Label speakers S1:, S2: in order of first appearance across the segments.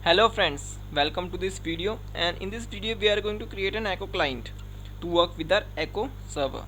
S1: Hello friends, welcome to this video, and in this video we are going to create an Echo client to work with our Echo server.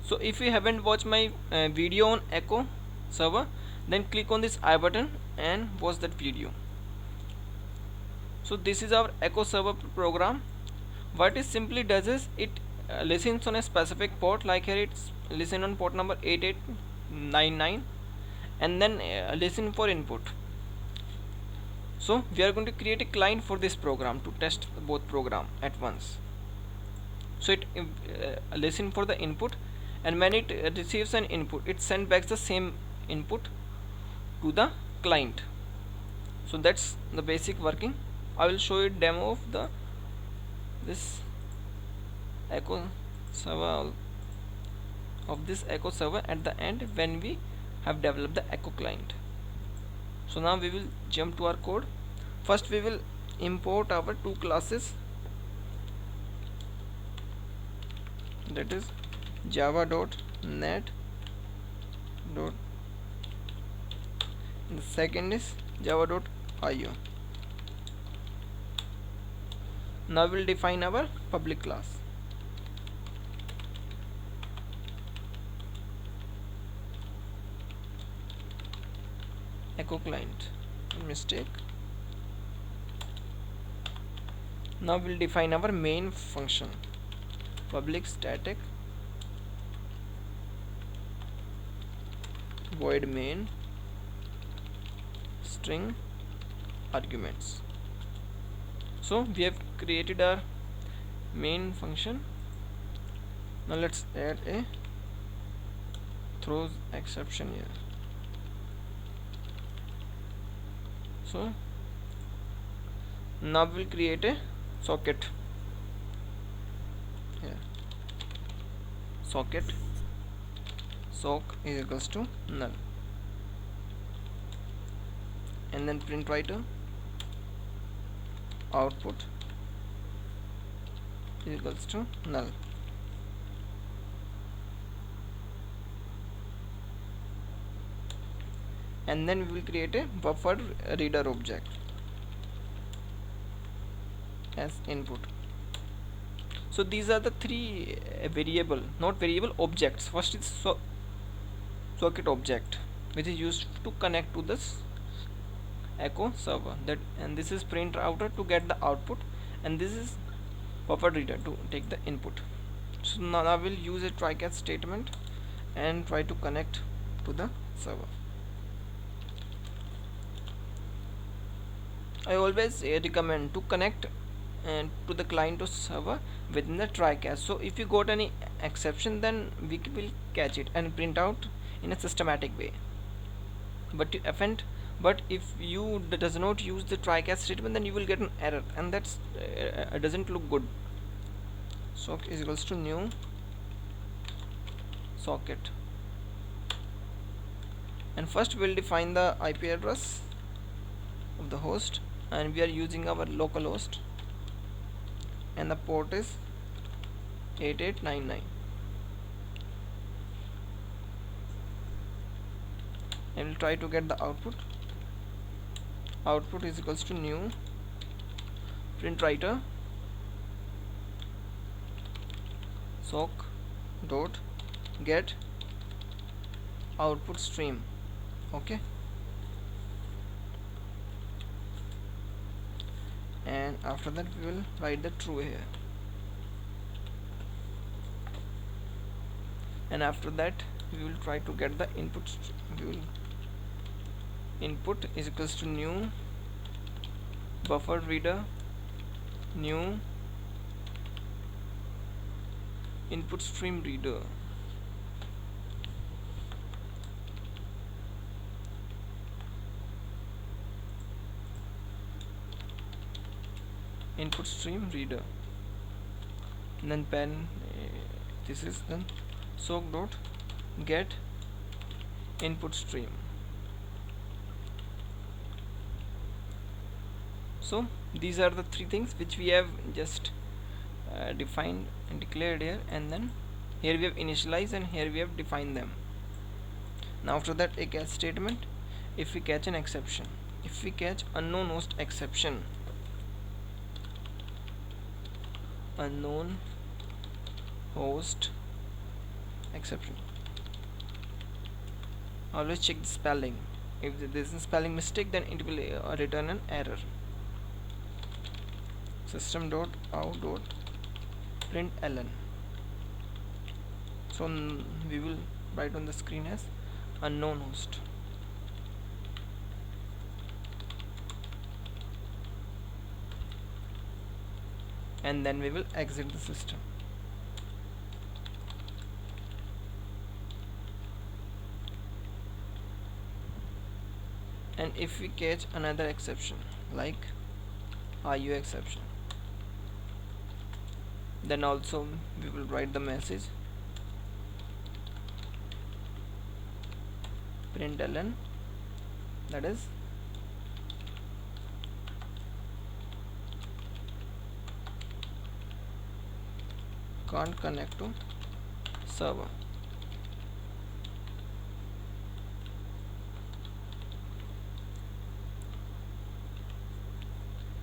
S1: So if you haven't watched my video on Echo server, then click on this I button and watch that video. So this is our Echo server program. What it simply does is it listens on a specific port, like here it's listen on port number 8899 and then listen for input. So we are going to create a client for this program to test both program at once. So it listen for the input, and when it receives an input, it send back the same input to the client. So that's the basic working. I will show you demo of this Echo server at the end when we have developed the Echo client. So now we will jump to our code. First we will import our two classes, that is java.net dot, the second is java.io. Now we will define our public class. Echo client, mistake. Now we'll define our main function, public static void main string arguments. So we have created our main function. Now let's add a throws exception here. So now we'll create a socket here. Socket sock is equals to null, and then print writer output is equals to null. And then we will create a buffer reader object as input. So these are the three objects. First is socket object, which is used to connect to this Echo server, and this is print router to get the output, and this is buffer reader to take the input. So now I will use a try catch statement and try to connect to the server. I always recommend to connect to the client or server within the try catch. So if you got any exception, then we will catch it and print out in a systematic way. But if you does not use the try catch statement, then you will get an error, and that's doesn't look good. Sock is equals to new socket, and first we'll define the IP address of the host, and we are using our local host, and the port is 8899, and we'll try to get the output. Output is equals to new print writer sock dot get output stream. Okay, and after that we will write the true here, and after that we will try to get the input. Input is equals to new buffer reader new input stream reader. Input stream reader, and then this is then sock dot get input stream. So these are the three things which we have just defined and declared here, and then here we have initialized, and here we have defined them. Now after that a catch statement if we catch an exception. if we catch unknown host exception, unknown host exception, always check the spelling. If there is a spelling mistake, then it will return an error. System.out.println. So we will write on the screen as unknown host. And then we will exit the system. And if we catch another exception like IO exception, then also we will write the message println, that is can't connect to server.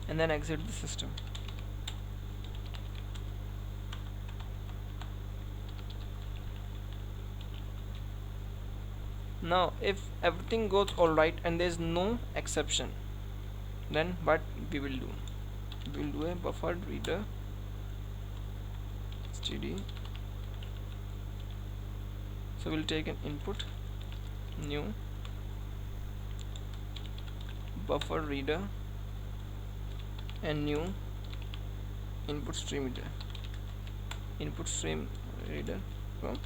S1: And then exit the system. Now if everything goes alright and there is no exception, then what we will do? We will do a buffered reader std. So we'll take an input, new buffer reader, and new input stream reader from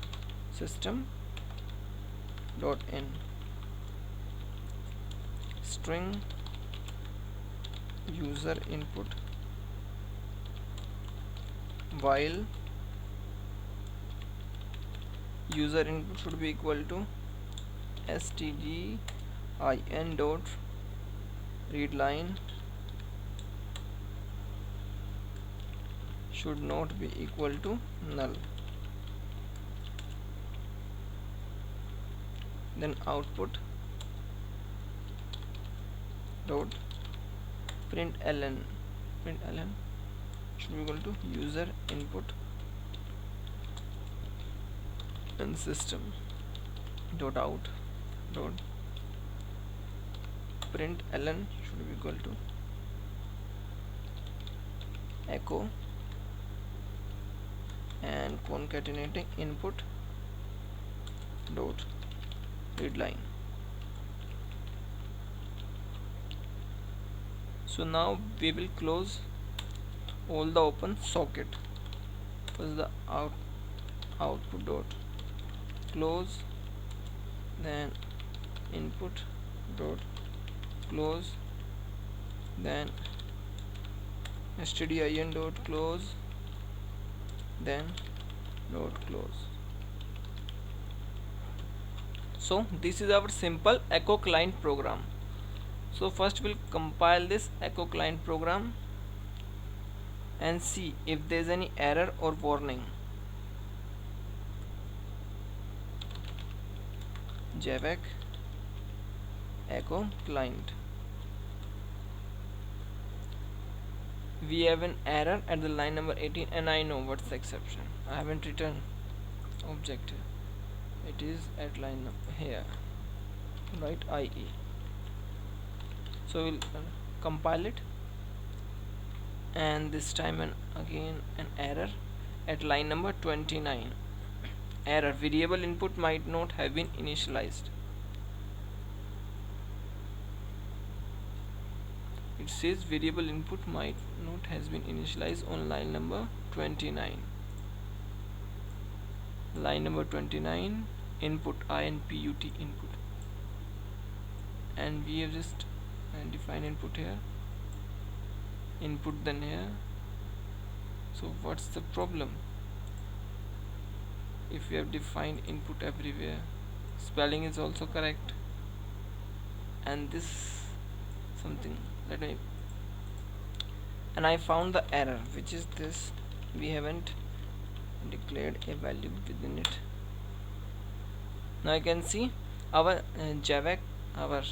S1: system.in string user input while user input should be equal to stdin dot readline should not be equal to null. Then output dot println should be equal to user input and system dot out dot println should be equal to echo and concatenating input dot readline. So now we will close all the open socket. First the output dot close, then input dot close, then stdin dot close, then dot close. So this is our simple echo client program. So first we'll compile this echo client program and see if there is any error or warning. Javac echo client. We have an error at the line number 18 and I know what's the exception. I haven't written object here. It is at line here, right? IE. So we'll compile it, and this time again an error at line number 29. Error: variable input might not have been initialized. It says variable input might not has been initialized on line number 29. Line number 29, input input input, and we have just defined input here, input then here. So what's the problem? If we have defined input everywhere, spelling is also correct, and this something, let me, and I found the error, which is this: we haven't declared a value within it. Now I can see our Javac, our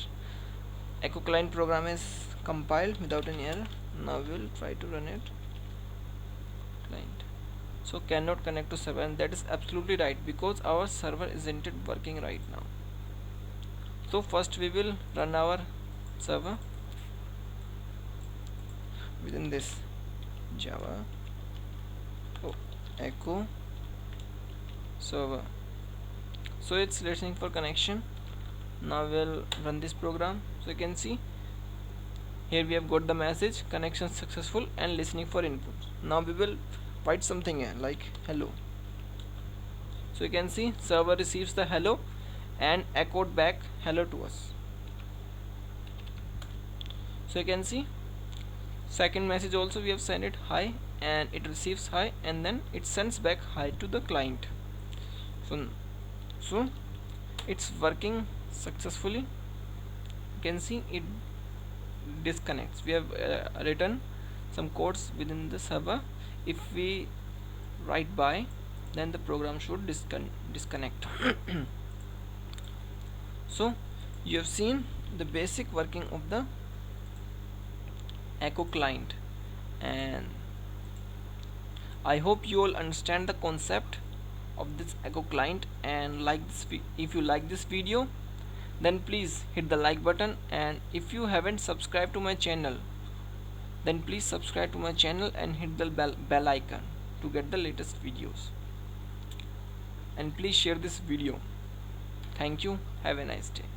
S1: echo client program is compiled without any error. Now we will try to run it. Client, so cannot connect to server, and that is absolutely right because our server isn't working right now. So first we will run our server within this java echo server. So it's listening for connection. Now we'll run this program. So you can see here we have got the message connection successful and listening for input. Now we will write something here like hello. So you can see server receives the hello and echoed back hello to us. So you can see second message also we have sent it hi, and it receives hi, and then it sends back hi to the client. So it's working successfully. You can see it disconnects. We have written some codes within the server. If we write by, then the program should disconnect. So you have seen the basic working of the echo client, and I hope you all understand the concept of this echo client and like this. If you like this video, then please hit the like button, and if you haven't subscribed to my channel, then please subscribe to my channel and hit the bell icon to get the latest videos, and please share this video. Thank you. Have a nice day.